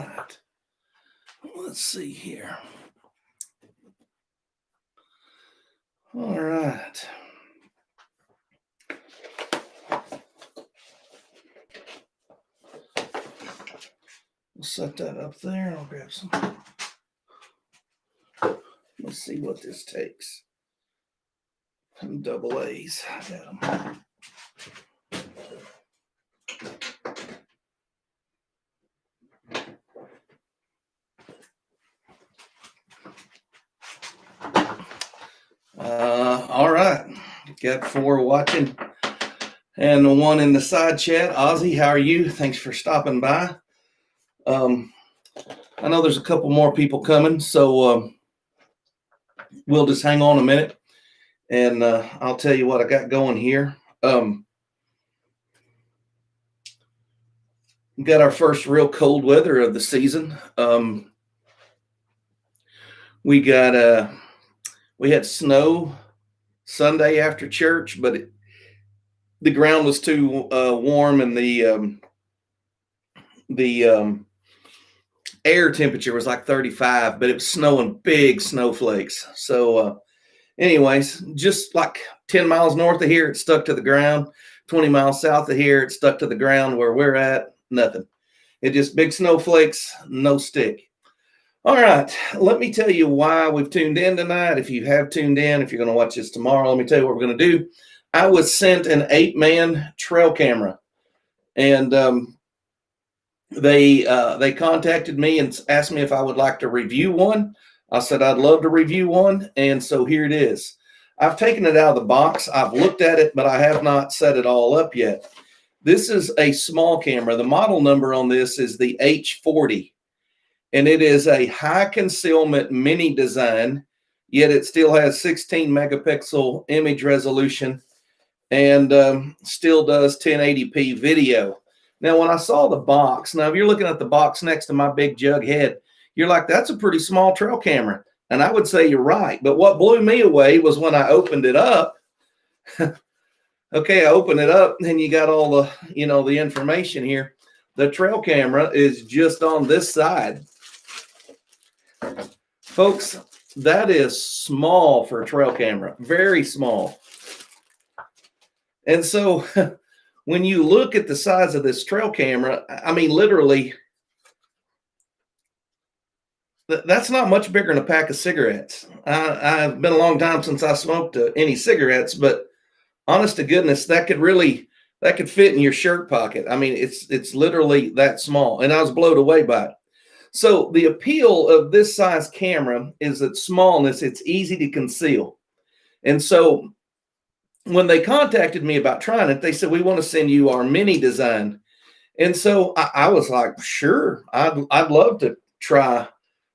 right. Let's see here. All right. We'll set that up there. I'll grab some. Let's see what this takes. Some double A's. I got them. All right. Got 4 watching and the 1 in the side chat. Ozzy, how are you? Thanks for stopping by. I know there's a couple more people coming, so we'll just hang on a minute and I'll tell you what I got going here. We got our first real cold weather of the season. We had snow Sunday after church, but the ground was too warm, and the air temperature was like 35, but it was snowing big snowflakes. So anyways, just like 10 miles north of here, it stuck to the ground. 20 miles south of here, it stuck to the ground. Where we're at, nothing. It just big snowflakes, no stick. All right, let me tell you why we've tuned in tonight. If you have tuned in, if you're going to watch this tomorrow, let me tell you what we're going to do. I was sent an Apeman trail camera, and they contacted me and asked me if I would like to review one. I said I'd love to review one, and so here it is. I've taken it out of the box. I've looked at it, but I have not set it all up yet. This is a small camera. The model number on this is the H40. And it is a high concealment mini design, yet it still has 16 megapixel image resolution and still does 1080p video. Now, when I saw the box, now if you're looking at the box next to my big jug head, you're like, that's a pretty small trail camera. And I would say you're right. But what blew me away was when I opened it up. Okay, I opened it up and you got all the, the information here. The trail camera is just on this side. Folks, that is small for a trail camera, very small. And so when you look at the size of this trail camera, I mean, literally, that's not much bigger than a pack of cigarettes. I've been a long time since I smoked any cigarettes, but honest to goodness, that could fit in your shirt pocket. I mean, it's literally that small, and I was blown away by it. So the appeal of this size camera is its smallness. It's easy to conceal. And so when they contacted me about trying it, they said, we want to send you our mini design. And so I was like, sure, I'd love to try,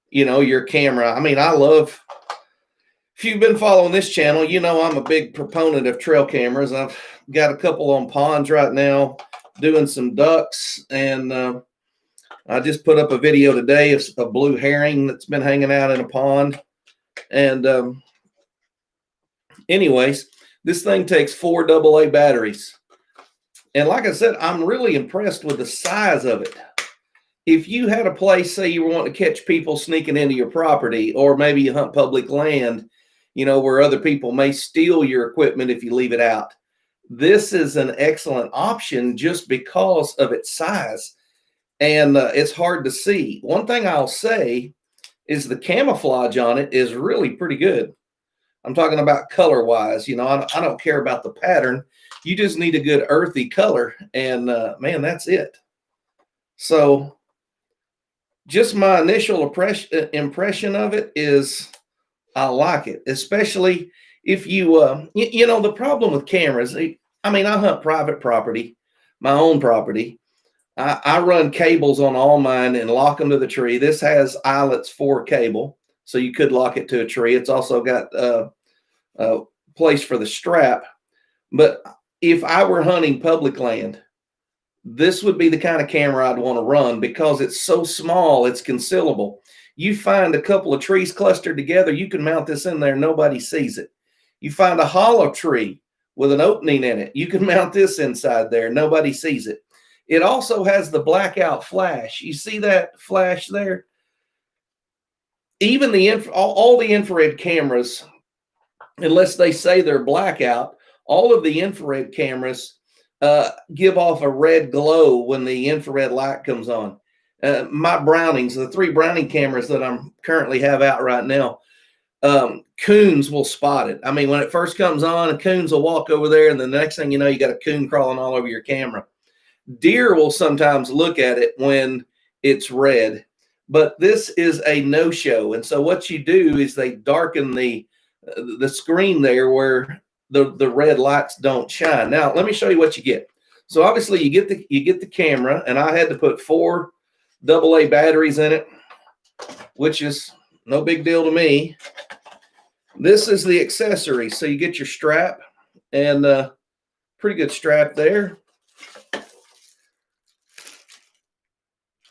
your camera. I mean, if you've been following this channel, I'm a big proponent of trail cameras. I've got a couple on ponds right now, doing some ducks, and I just put up a video today of a blue herring that's been hanging out in a pond. And anyways, this thing takes 4 AA batteries. And like I said, I'm really impressed with the size of it. If you had a place, say you were wanting to catch people sneaking into your property, or maybe you hunt public land, where other people may steal your equipment if you leave it out, this is an excellent option just because of its size. And it's hard to see. One thing I'll say is the camouflage on it is really pretty good. I'm talking about color-wise. I don't care about the pattern. You just need a good earthy color, and man, that's it. So just my initial impression of it is I like it, especially if you, the problem with cameras, I hunt private property, my own property. I run cables on all mine and lock them to the tree. This has eyelets for cable, so you could lock it to a tree. It's also got a place for the strap. But if I were hunting public land, this would be the kind of camera I'd want to run because it's so small, it's concealable. You find a couple of trees clustered together, you can mount this in there, nobody sees it. You find a hollow tree with an opening in it, you can mount this inside there, nobody sees it. It also has the blackout flash. You see that flash there? Even all the infrared cameras, unless they say they're blackout, all of the infrared cameras give off a red glow when the infrared light comes on. My Brownings, the 3 Browning cameras that I'm currently have out right now, coons will spot it. I mean, when it first comes on, coons will walk over there, and the next thing you know, you got a coon crawling all over your camera. Deer will sometimes look at it when it's red, but this is a no-show. And so what you do is they darken the screen there where the red lights don't shine. Now, let me show you what you get. So obviously you get the camera, and I had to put 4 AA batteries in it, which is no big deal to me. This is the accessory. So you get your strap, and pretty good strap there.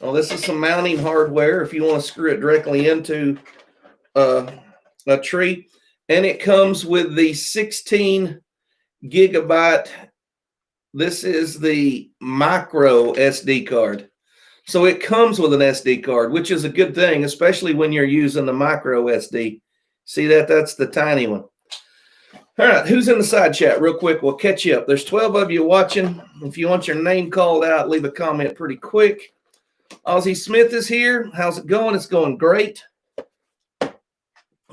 Well, this is some mounting hardware if you want to screw it directly into a tree. And it comes with the 16 gigabyte. This is the micro SD card. So it comes with an SD card, which is a good thing, especially when you're using the micro SD. See that? That's the tiny one. All right, who's in the side chat real quick? We'll catch you up. There's 12 of you watching. If you want your name called out, leave a comment pretty quick. Ozzie Smith is here. How's it going? It's going great.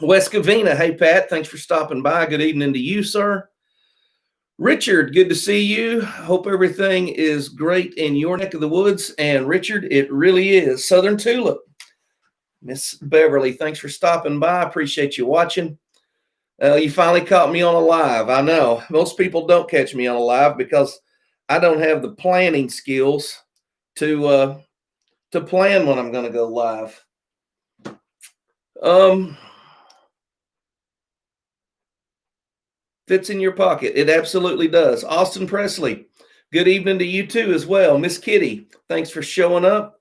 Wes Covina. Hey, Pat. Thanks for stopping by. Good evening to you, sir. Richard, good to see you. Hope everything is great in your neck of the woods. And Richard, it really is. Southern Tulip. Miss Beverly, thanks for stopping by. Appreciate you watching. You finally caught me on a live. I know. Most people don't catch me on a live because I don't have the planning skills to plan when I'm going to go live. Fits in your pocket. It absolutely does. Austin Presley, good evening to you too as well. Miss Kitty, thanks for showing up.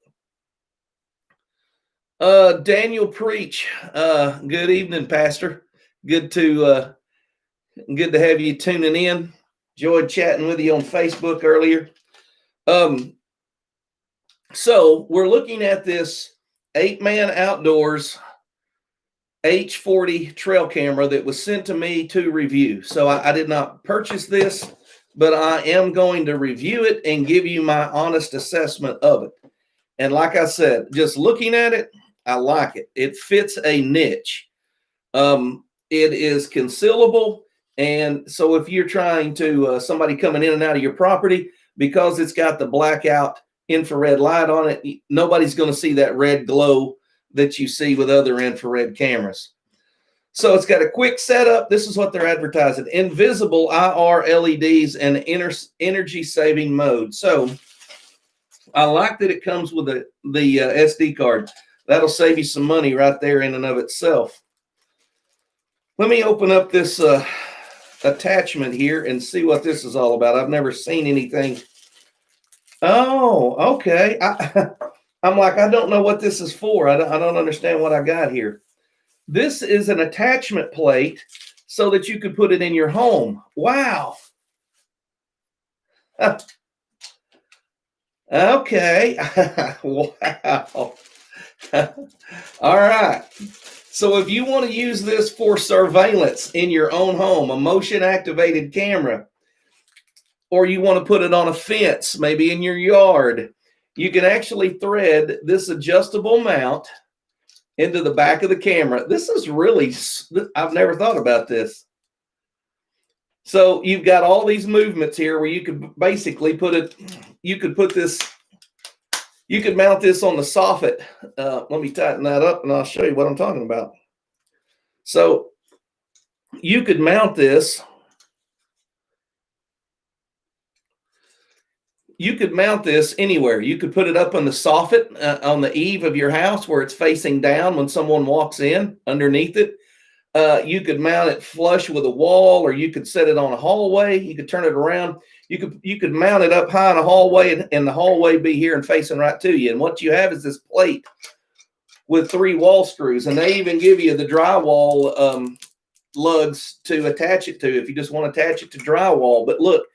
Daniel Preach, good evening, Pastor. Good to have you tuning in. Enjoyed chatting with you on Facebook earlier. So we're looking at this Apeman Outdoors H40 trail camera that was sent to me to review. So I did not purchase this, but I am going to review it and give you my honest assessment of it. And like I said, just looking at it, I like it. It fits a niche. It is concealable. And so if you're trying to, somebody coming in and out of your property, because it's got the blackout infrared light on it, nobody's going to see that red glow that you see with other infrared cameras. So it's got a quick setup. This is what they're advertising: invisible IR LEDs and energy saving mode. So I like that it comes with the SD card. That'll save you some money right there in and of itself. Let me open up this attachment here and see what this is all about. I've never seen anything. Oh, okay. I'm like, I don't know what this is for. I don't understand what I got here. This is an attachment plate so that you could put it in your home. Wow. Okay. Wow. All right. So if you want to use this for surveillance in your own home, a motion activated camera, or you want to put it on a fence, maybe in your yard, you can actually thread this adjustable mount into the back of the camera. This is really, I've never thought about this. So you've got all these movements here where you could basically put it, you could mount this on the soffit. Let me tighten that up and I'll show you what I'm talking about. So you could mount this. You could mount this anywhere. You could put it up on the soffit on the eave of your house where it's facing down when someone walks in underneath it. You could mount it flush with a wall, or you could set it on a hallway. You could turn it around. You could mount it up high in a hallway, and the hallway be here and facing right to you. And what you have is this plate with 3 wall screws, and they even give you the drywall lugs to attach it to if you just want to attach it to drywall. But look,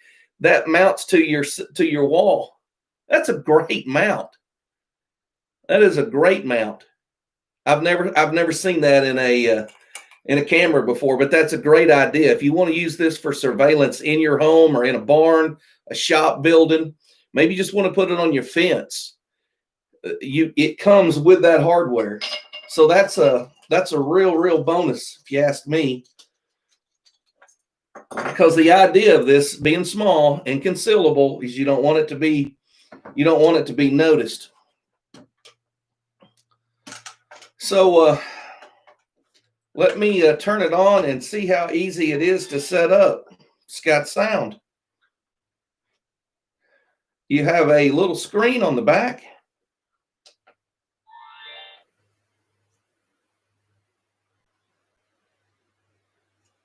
that mounts to your wall. That's a great mount. That is a great mount. I've never seen that in a camera before, but that's a great idea. If you want to use this for surveillance in your home or in a barn, a shop building, maybe you just want to put it on your fence. It comes with that hardware. So that's a real bonus if you ask me. Because the idea of this being small and concealable is you don't want it to be noticed. So let me turn it on and see how easy it is to set up. It's got sound. You have a little screen on the back.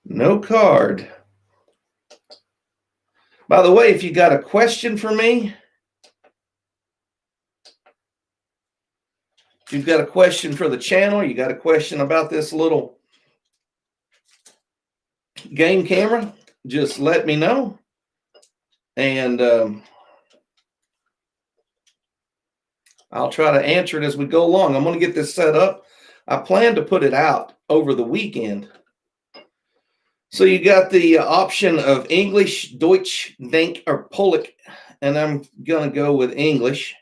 No card. By the way, if you got a question for me, if you've got a question for the channel, you got a question about this little game camera, just let me know. And I'll try to answer it as we go along. I'm going to get this set up. I plan to put it out over the weekend. So you got the option of English, Deutsch, Denk, or Polish, and I'm going to go with English.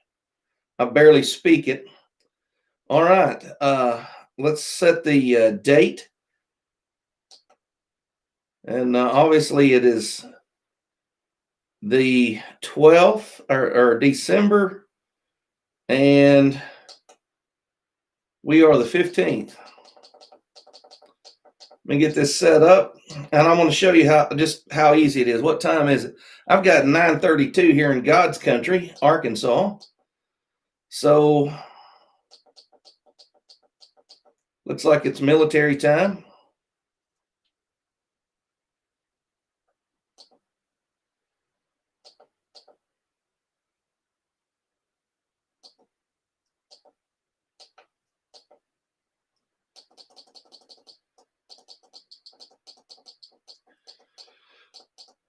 I barely speak it. All right. Let's set the date. And obviously it is the 12th or December, and we are the 15th. Let me get this set up, and I'm going to show you how easy it is. What time is it? I've got 9:32 here in God's country, Arkansas. So looks like it's military time.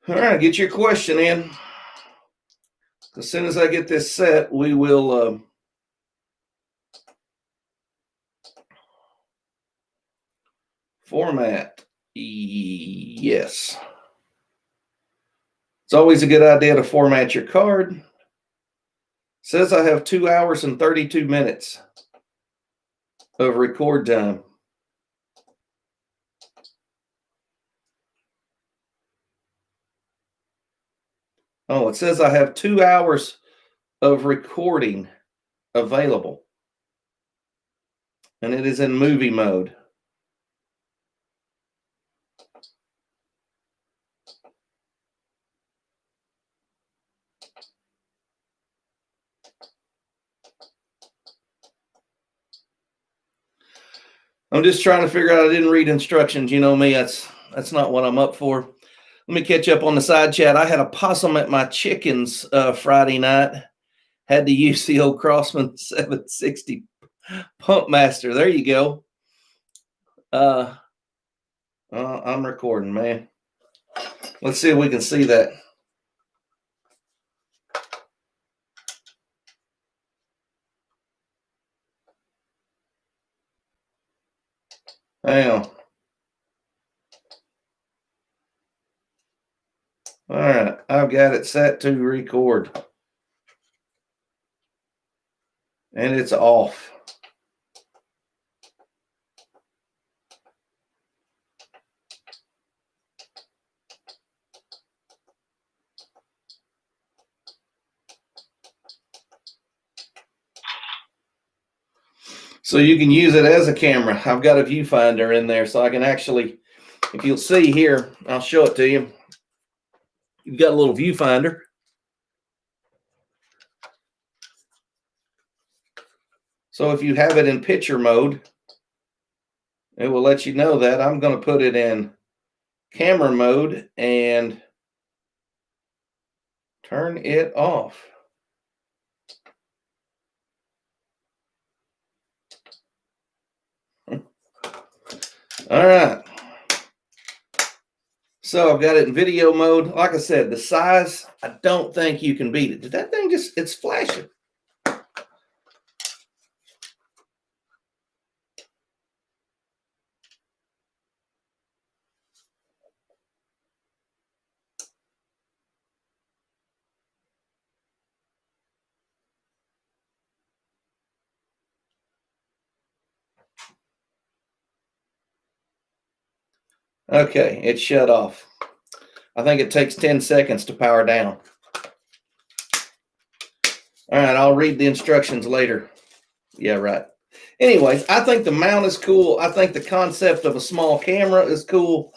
All right, get your question in. As soon as I get this set, we will format. Yes. It's always a good idea to format your card. It says I have 2 hours and 32 minutes of record time. Oh, it says I have 2 hours of recording available. And it is in movie mode. I'm just trying to figure out. I didn't read instructions. You know me. That's not what I'm up for. Let me catch up on the side chat. I had a possum at my chickens Friday night. Had to use the old Crossman 760 Pump Master. There you go. I'm recording, man. Let's see if we can see that. Hang on. All right, I've got it set to record. And it's off. So you can use it as a camera. I've got a viewfinder in there, so I can actually, if you'll see here, I'll show it to you. You've got a little viewfinder. So if you have it in picture mode, it will let you know that. I'm going to put it in camera mode and turn it off. All right. So I've got it in video mode. Like I said, the size, I don't think you can beat it. Did that thing just, it's flashing. Okay, it shut off. I think it takes 10 seconds to power down. All right, I'll read the instructions later. Yeah, right. Anyways, I think the mount is cool. I think the concept of a small camera is cool.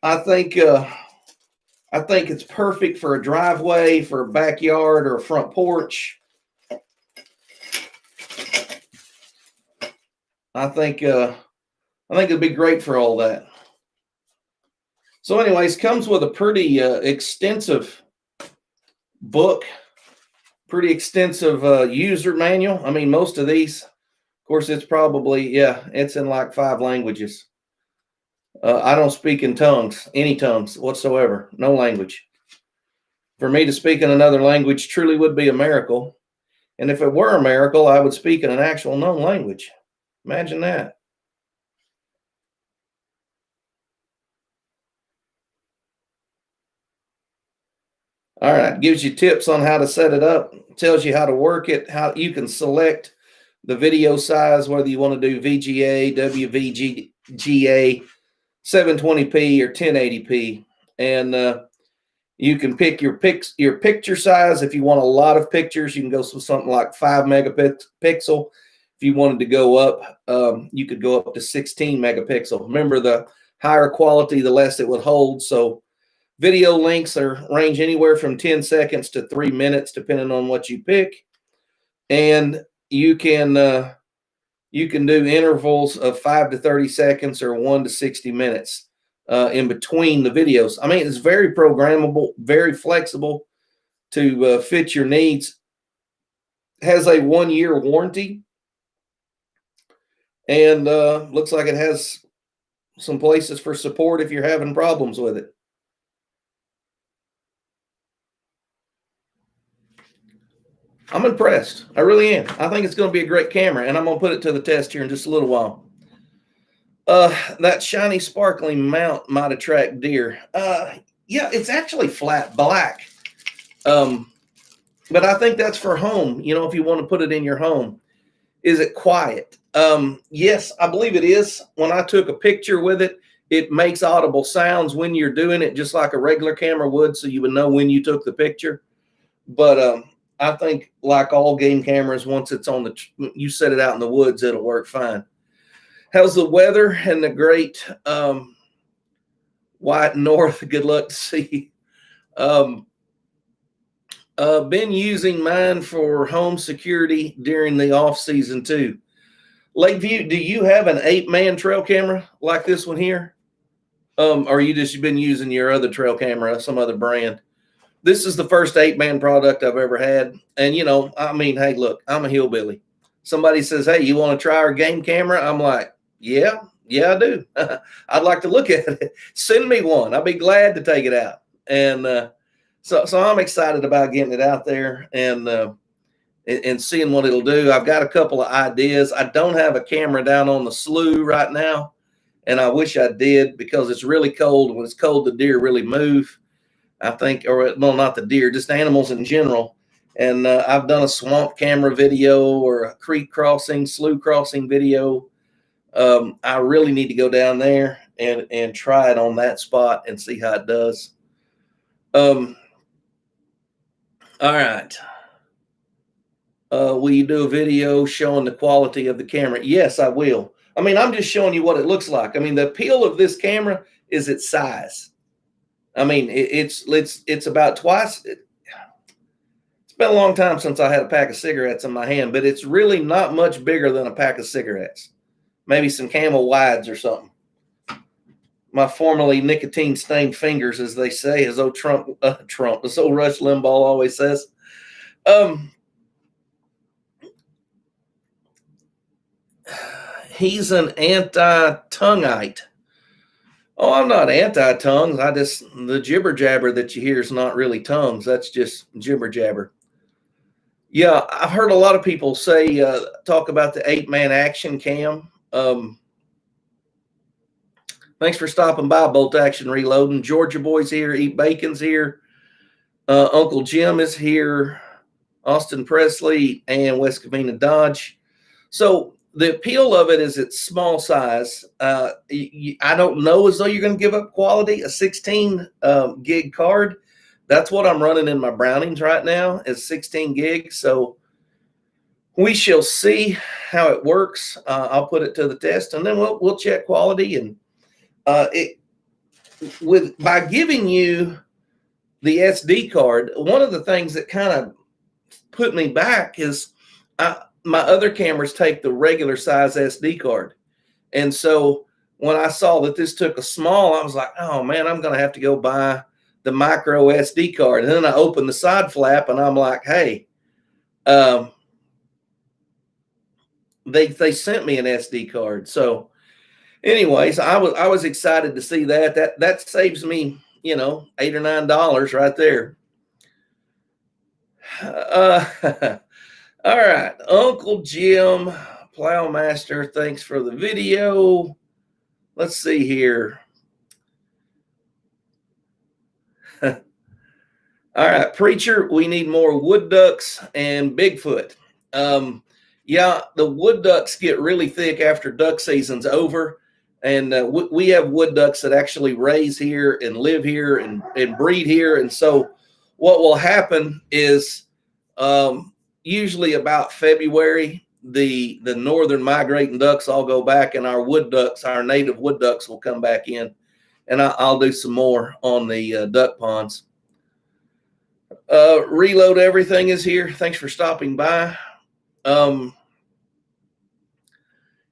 I think it's perfect for a driveway, for a backyard, or a front porch. I think it'd be great for all that. So, anyways, comes with a pretty extensive book, pretty extensive user manual. I mean, most of these, of course, it's probably, it's in like 5 languages. I don't speak in tongues, any tongues whatsoever, no language. For me to speak in another language truly would be a miracle. And if it were a miracle, I would speak in an actual known language. Imagine that. All right, gives you tips on how to set it up, tells you how to work it, how you can select the video size, whether you want to do VGA, WVGA, 720p, or 1080p. And you can pick your picture size. If you want a lot of pictures, you can go with something like 5 megapixel. If you wanted to go up, you could go up to 16 megapixel. Remember, the higher quality, the less it would hold. So video lengths range anywhere from 10 seconds to 3 minutes, depending on what you pick. And you can do intervals of 5 to 30 seconds or 1 to 60 minutes in between the videos. I mean, it's very programmable, very flexible to fit your needs. Has a 1-year warranty, and looks like it has some places for support if you're having problems with it. I'm impressed. I really am. I think it's going to be a great camera, and I'm going to put it to the test here in just a little while. That shiny, sparkling mount might attract deer. Yeah, it's actually flat black. But I think that's for home, if you want to put it in your home. Is it quiet? Yes, I believe it is. When I took a picture with it, it makes audible sounds when you're doing it, just like a regular camera would, so you would know when you took the picture. But I think, like all game cameras, once it's on you set it out in the woods, it'll work fine. How's the weather and the great white north? Good luck to see. Been using mine for home security during the off season too. Lakeview, do you have an Apeman trail camera like this one here? Or you just been using your other trail camera, some other brand? This is the first Apeman product I've ever had. And, I mean, hey, look, I'm a hillbilly. Somebody says, hey, you want to try our game camera? I'm like, yeah, I do. I'd like to look at it. Send me one. I'll be glad to take it out. And so I'm excited about getting it out there and seeing what it'll do. I've got a couple of ideas. I don't have a camera down on the slough right now, and I wish I did, because it's really cold. When it's cold, the deer really move, I think, or well, not the deer, just animals in general. And I've done a swamp camera video or a creek crossing, slough crossing video. I really need to go down there and try it on that spot and see how it does. All right. Will you do a video showing the quality of the camera? Yes, I will. I mean, I'm just showing you what it looks like. I mean, the appeal of this camera is its size. I mean, it's about twice. It's been a long time since I had a pack of cigarettes in my hand, but it's really not much bigger than a pack of cigarettes. Maybe some Camel Wides or something. My formerly nicotine-stained fingers, as they say, as old as old Rush Limbaugh always says. He's an anti-tongueite. Oh, I'm not anti-tongues. The jibber jabber that you hear is not really tongues. That's just jibber jabber. Yeah, I've heard a lot of people say, talk about the 8-man action cam. Thanks for stopping by, Bolt Action Reloading. Georgia Boy's here. Eat Bacon's here. Uncle Jim is here. Austin Presley and West Covina Dodge. So the appeal of it is it's small size. I don't know as though you're going to give up quality. A 16 gig card. That's what I'm running in my Brownings right now is 16 gigs. So we shall see how it works. I'll put it to the test, and then we'll check quality. And by giving you the SD card, one of the things that kind of put me back is my other cameras take the regular size SD card. And so when I saw that this took a small, I was like, oh man, I'm going to have to go buy the micro SD card. And then I opened the side flap and I'm like, hey, they sent me an SD card. So anyways, I was excited to see that saves me, $8 or $9 right there. All right, Uncle Jim Plowmaster, thanks for the video. Let's see here. All right, Preacher, we need more wood ducks and Bigfoot. Yeah, the wood ducks get really thick after duck season's over. And we have wood ducks that actually raise here and live here and breed here. And so what will happen is usually about February, the northern migrating ducks all go back, and our wood ducks, our native wood ducks, will come back in. And I'll do some more on the duck ponds. Reload Everything is here. Thanks for stopping by.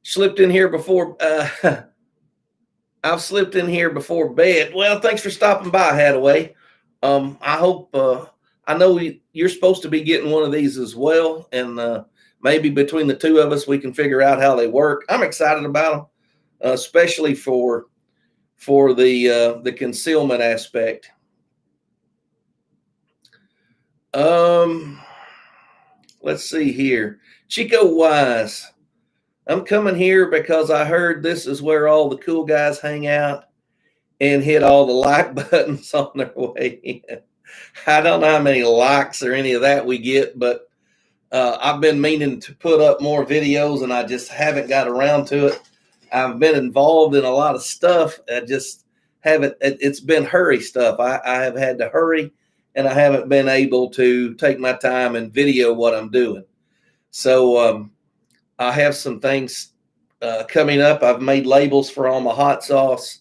Slipped in here before I've slipped in here before bed. Well, thanks for stopping by, Hadaway. I hope I know you're supposed to be getting one of these as well, and maybe between the two of us we can figure out how they work. I'm excited about them, especially for the concealment aspect. Let's see here. Chico Wise. I'm coming here because I heard this is where all the cool guys hang out and hit all the like buttons on their way in. I don't know how many likes or any of that we get, but I've been meaning to put up more videos and I just haven't got around to it. I've been involved in a lot of stuff. I just haven't, it's been hurry stuff. I have had to hurry and I haven't been able to take my time and video what I'm doing. So I have some things coming up. I've made labels for all my hot sauce.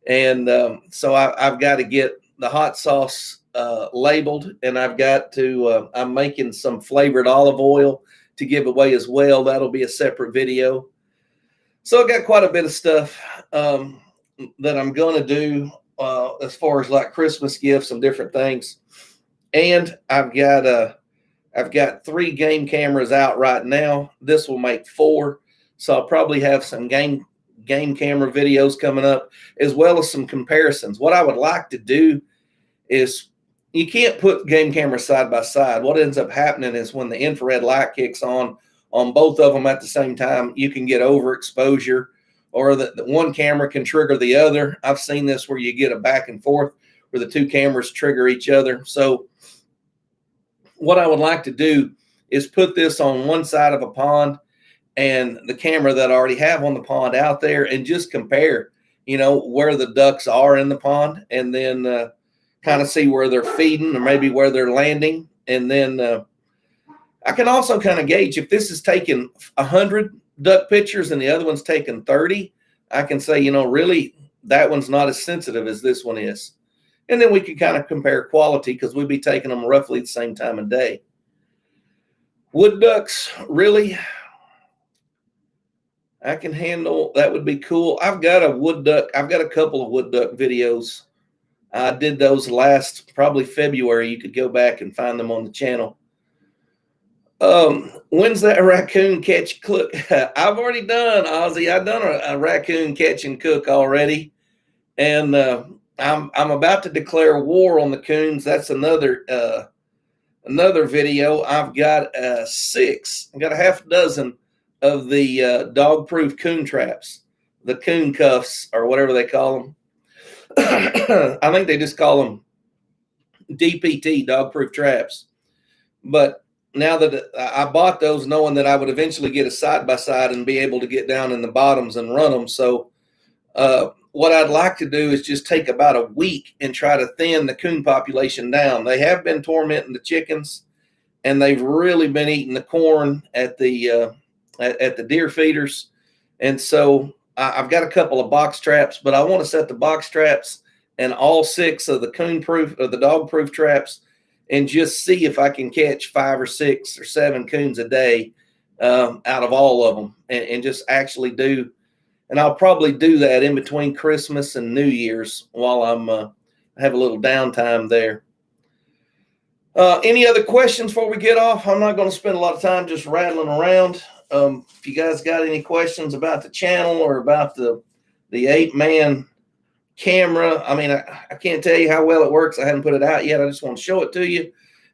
And so I've got to get the hot sauce labeled, and I've got to, I'm making some flavored olive oil to give away as well. That'll be a separate video. So I've got quite a bit of stuff that I'm going to do as far as like Christmas gifts and different things. And I've got 3 game cameras out right now. This will make 4. So I'll probably have some game camera videos coming up, as well as some comparisons. What I would like to do is, you can't put game cameras side by side. What ends up happening is when the infrared light kicks on both of them at the same time, you can get overexposure, or the one camera can trigger the other. I've seen this where you get a back and forth where the 2 cameras trigger each other. So what I would like to do is put this on one side of a pond and the camera that I already have on the pond out there, and just compare, where the ducks are in the pond, and then kind of see where they're feeding or maybe where they're landing. And then I can also kind of gauge if this is taking 100 duck pictures and the other one's taking 30, I can say, really that one's not as sensitive as this one is. And then we can kind of compare quality, because we'd be taking them roughly the same time of day. Wood ducks, really? I can handle, that would be cool. I've got a wood duck. I've got a couple of wood duck videos. I did those last probably February. You could go back and find them on the channel. When's that raccoon catch cook? I've already done, Ozzy. I've done a raccoon catch and cook already. And I'm about to declare war on the coons. That's another video. I've got six. I've got a half dozen of the dog-proof coon traps, the coon cuffs or whatever they call them. I think they just call them DPT, dog-proof traps. But now that I bought those, knowing that I would eventually get a side-by-side and be able to get down in the bottoms and run them. So what I'd like to do is just take about a week and try to thin the coon population down. They have been tormenting the chickens, and they've really been eating the corn at the deer feeders. And so I've got a couple of box traps, but I want to set the box traps and all six of the coon proof or the dog proof traps and just see if I can catch 5 or 6 or 7 coons a day out of all of them, and just actually do. And I'll probably do that in between Christmas and New Year's while I have a little downtime there. Any other questions before we get off? I'm not going to spend a lot of time just rattling around. If you guys got any questions about the channel or about the Apeman camera, I mean, I can't tell you how well it works. I haven't put it out yet. I just want to show it to you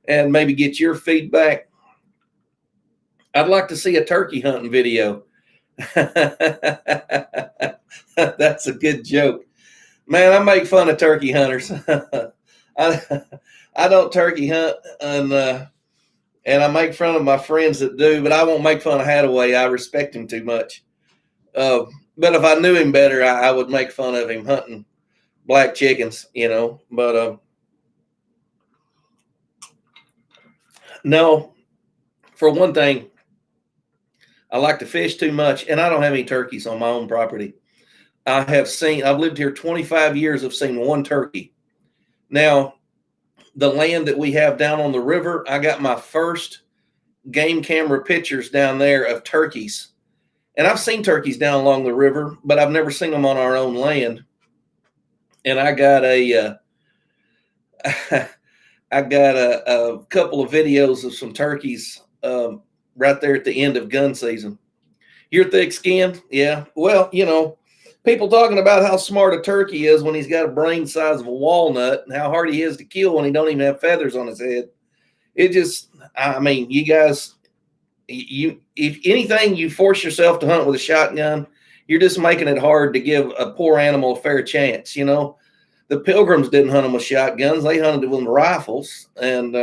and maybe get your feedback. I'd like to see a turkey hunting video. That's a good joke. Man, I make fun of turkey hunters. I don't turkey hunt, and I make fun of my friends that do, but I won't make fun of Hadaway. I respect him too much. But if I knew him better, I would make fun of him hunting black chickens, you know. But no, for one thing, I like to fish too much, and I don't have any turkeys on my own property. I've lived here 25 years. I've seen one turkey. Now, the land that we have down on the river, I got my first game camera pictures down there of turkeys. And I've seen turkeys down along the river, but I've never seen them on our own land. And I got a couple of videos of some turkeys right there at the end of gun season. You're thick-skinned? Yeah. Well, you know, people talking about how smart a turkey is when he's got a brain size of a walnut and how hard he is to kill when he don't even have feathers on his head. It just, I mean, you guys, if anything, you force yourself to hunt with a shotgun, you're just making it hard to give a poor animal a fair chance. You know, the Pilgrims didn't hunt them with shotguns. They hunted with rifles. And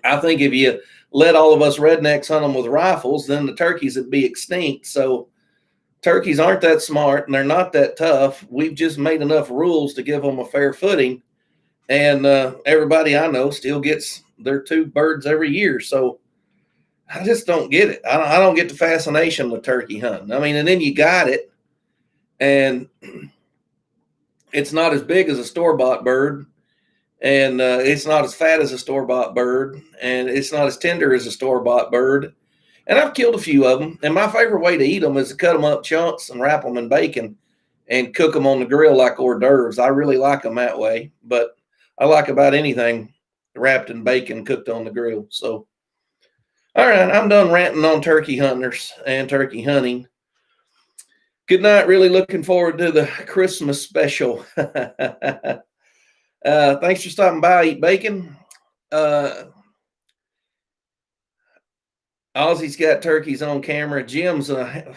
I think if you let all of us rednecks hunt them with rifles, then the turkeys would be extinct. So turkeys aren't that smart and they're not that tough. We've just made enough rules to give them a fair footing. And everybody I know still gets their 2 birds every year. So I just don't get it. I don't get the fascination with turkey hunting. I mean, and then you got it, and it's not as big as a store-bought bird, and it's not as fat as a store-bought bird, and it's not as tender as a store-bought bird. And I've killed a few of them, and my favorite way to eat them is to cut them up chunks and wrap them in bacon and cook them on the grill like hors d'oeuvres. I really like them that way, but I like about anything wrapped in bacon cooked on the grill. So, all right, I'm done ranting on turkey hunters and turkey hunting. Good night. Really looking forward to the Christmas special. Thanks for stopping by. Eat bacon. Ozzy's got turkeys on camera. Jim's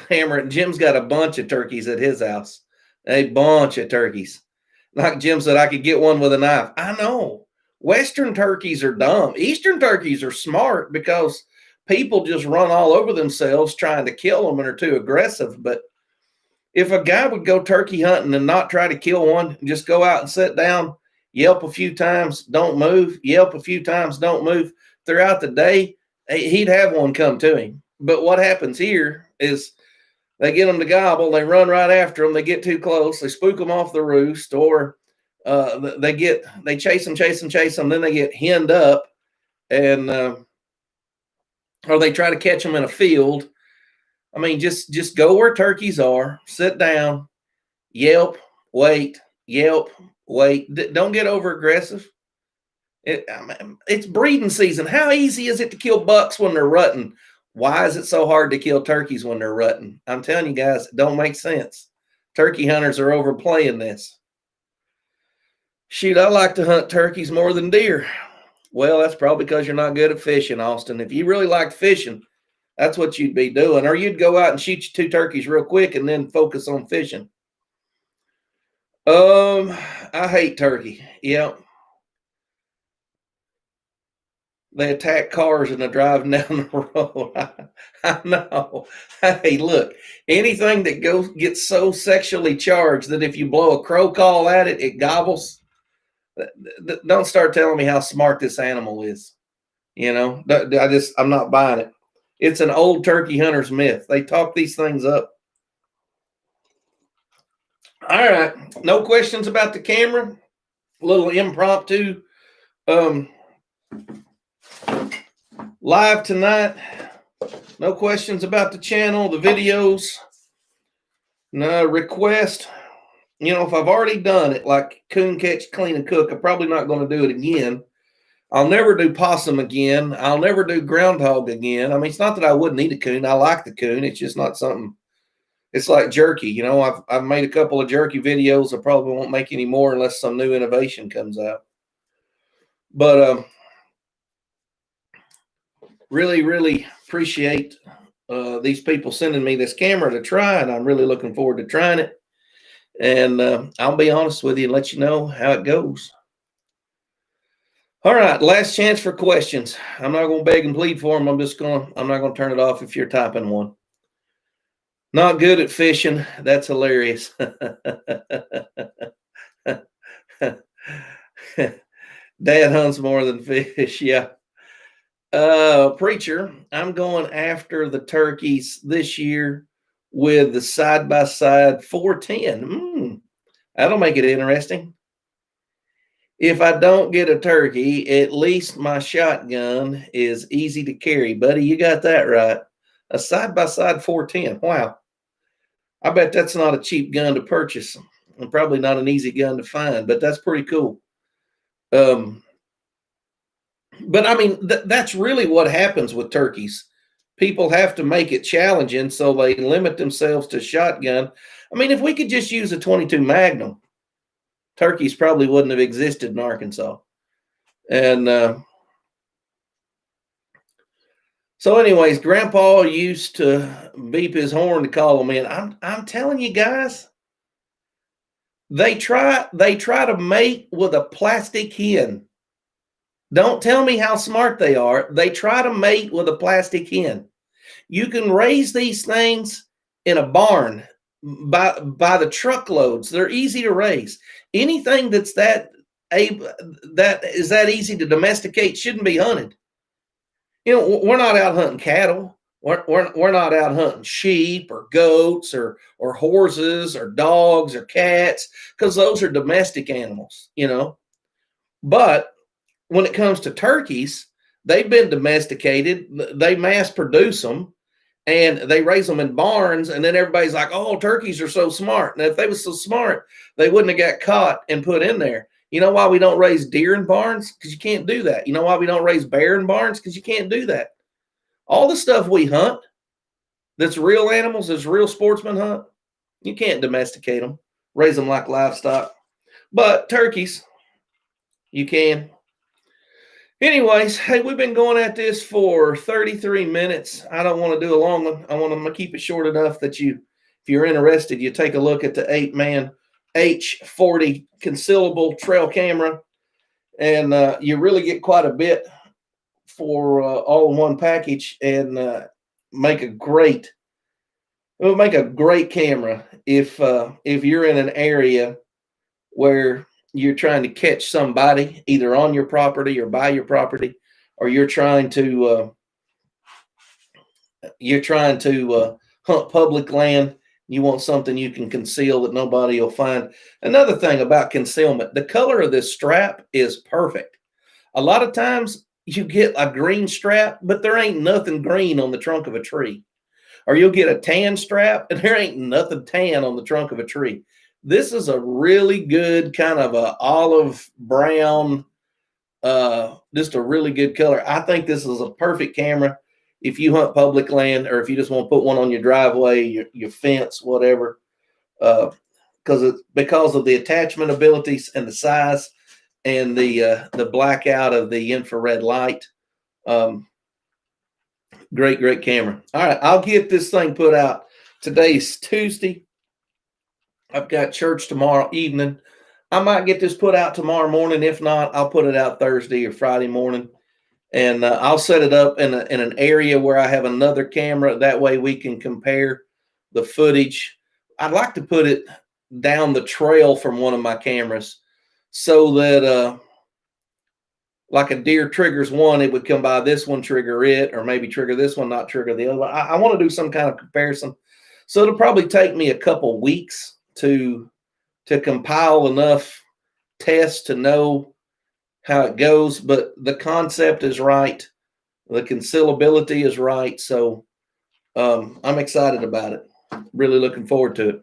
hammering. Jim's got a bunch of turkeys at his house. A bunch of turkeys. Like Jim said, I could get one with a knife. I know. Western turkeys are dumb. Eastern turkeys are smart because people just run all over themselves trying to kill them and are too aggressive. But if a guy would go turkey hunting and not try to kill one, just go out and sit down, yelp a few times, don't move, yelp a few times, don't move throughout the day, he'd have one come to him. But what happens here is they get them to gobble, they run right after them, they get too close, they spook them off the roost, or they chase them, then they get henned up, and or they try to catch them in a field. I mean, just go where turkeys are, sit down, yelp, wait, yelp, wait. Don't get over aggressive. It's breeding season. How easy is it to kill bucks when they're rutting? Why is it so hard to kill turkeys when they're rutting? I'm telling you guys, it don't make sense. Turkey hunters are overplaying this. Shoot, I like to hunt turkeys more than deer. Well, that's probably because you're not good at fishing, Austin. If you really liked fishing, that's what you'd be doing. Or you'd go out and shoot you 2 turkeys real quick and then focus on fishing. I hate turkey. Yep. They attack cars and they're driving down the road. I know. Hey, look, anything that gets so sexually charged that if you blow a crow call at it, it gobbles. Don't start telling me how smart this animal is. You know, I'm not buying it. It's an old turkey hunter's myth. They talk these things up. All right. No questions about the camera. A little impromptu live tonight. No questions about the channel, the videos. No request. You know, if I've already done it, like coon, catch, clean, and cook, I'm probably not going to do it again. I'll never do possum again. I'll never do groundhog again. I mean, it's not that I wouldn't eat a coon. I like the coon. It's just not something. It's like jerky. You know, I've made a couple of jerky videos. I probably won't make any more unless some new innovation comes out. But really, really appreciate these people sending me this camera to try, and I'm really looking forward to trying it. And I'll be honest with you and let you know how it goes. All right, last chance for questions. I'm not going to beg and plead for them. I'm not going to turn it off if you're typing one. Not good at fishing. That's hilarious. Dad hunts more than fish. Yeah. Preacher, I'm going after the turkeys this year with the side-by-side 410. That'll make it interesting. If I don't get a turkey, at least my shotgun is easy to carry. Buddy, you got that right. A side-by-side 410. Wow. I bet that's not a cheap gun to purchase and probably not an easy gun to find, but that's pretty cool. But I mean, that's really what happens with turkeys. People have to make it challenging, so they limit themselves to shotgun. I mean, if we could just use a 22 Magnum, turkeys probably wouldn't have existed in Arkansas. And so anyways, Grandpa used to beep his horn to call them in. I'm telling you guys, they try to mate with a plastic hen. Don't tell me how smart they are. They try to mate with a plastic hen. You can raise these things in a barn by the truckloads. They're easy to raise. Anything that is that easy to domesticate shouldn't be hunted. You know, we're not out hunting cattle. We're not out hunting sheep or goats or horses or dogs or cats, because those are domestic animals, you know. But when it comes to turkeys, they've been domesticated. They mass produce them and they raise them in barns. And then everybody's like, oh, turkeys are so smart. And if they were so smart, they wouldn't have got caught and put in there. You know why we don't raise deer in barns? Because you can't do that. You know why we don't raise bear in barns? Because you can't do that. All the stuff we hunt that's real animals, that's real sportsmen hunt, you can't domesticate them, raise them like livestock. But turkeys, you can. Anyways, hey, we've been going at this for 33 minutes. I don't want to do a long one. I want to keep it short enough that if you're interested, you take a look at the Apeman H40 concealable trail camera, and you really get quite a bit for all in one package, and make a great camera if you're in an area where you're trying to catch somebody either on your property or by your property, or you're trying to hunt public land. You want something you can conceal that nobody will find. Another thing about concealment, the color of this strap is perfect. A lot of times you get a green strap, but there ain't nothing green on the trunk of a tree. Or you'll get a tan strap and there ain't nothing tan on the trunk of a tree. This is a really good kind of a olive brown, just a really good color. I think this is a perfect camera if you hunt public land, or if you just want to put one on your driveway, your fence, whatever. because of the attachment abilities and the size and the blackout of the infrared light. Great camera. All right, I'll get this thing put out. Today's Tuesday. I've got church tomorrow evening. I might get this put out tomorrow morning. If not, I'll put it out Thursday or Friday morning. And I'll set it up in an area where I have another camera. That way we can compare the footage. I'd like to put it down the trail from one of my cameras so that like a deer triggers one, it would come by this one, trigger it, or maybe trigger this one, not trigger the other one. I want to do some kind of comparison. So it'll probably take me a couple weeks to compile enough tests to know how it goes, but the concept is right. The concealability is right. So I'm excited about it. Really looking forward to it.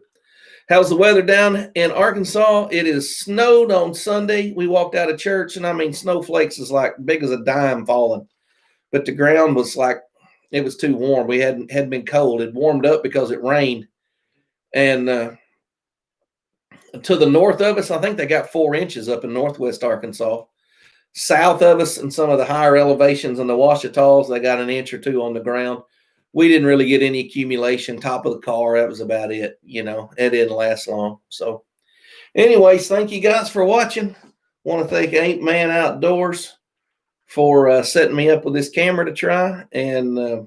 How's the weather down in Arkansas? It is snowed on Sunday. We walked out of church, and I mean, snowflakes is like big as a dime falling. But the ground was like, it was too warm. We hadn't been cold. It warmed up because it rained. And to the north of us, I think they got 4 inches up in northwest Arkansas. South of us and some of the higher elevations in the Ouachitas, they got 1 inch or 2 on the ground. We didn't really get any accumulation. Top of the car, that was about it. You know, it didn't last long. So anyways, thank you guys for watching. Want to thank Apeman Outdoors for setting me up with this camera to try. And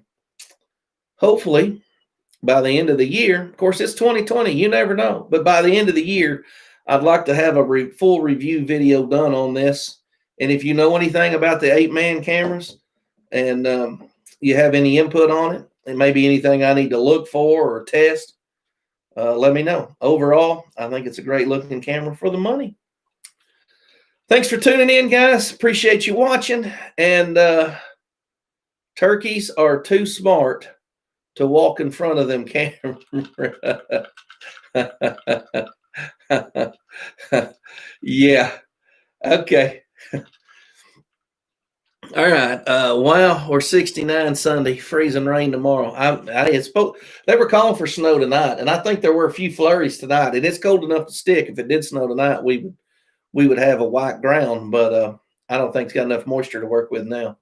hopefully by the end of the year, of course, it's 2020. You never know. But by the end of the year, I'd like to have a full review video done on this. And if you know anything about the Apeman cameras and you have any input on it, and maybe anything I need to look for or test, let me know. Overall, I think it's a great looking camera for the money. Thanks for tuning in, guys. Appreciate you watching. And turkeys are too smart to walk in front of them cameras. Yeah. Okay. All right. Wow. We're 69 Sunday, freezing rain tomorrow. They were calling for snow tonight, and I think there were a few flurries tonight. And it's cold enough to stick. If it did snow tonight, we would have a white ground, but I don't think it's got enough moisture to work with now.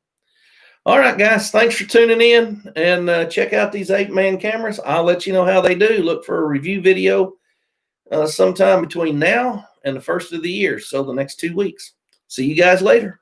All right, guys. Thanks for tuning in, and check out these Apeman cameras. I'll let you know how they do. Look for a review video sometime between now and the first of the year, so the next 2 weeks. See you guys later.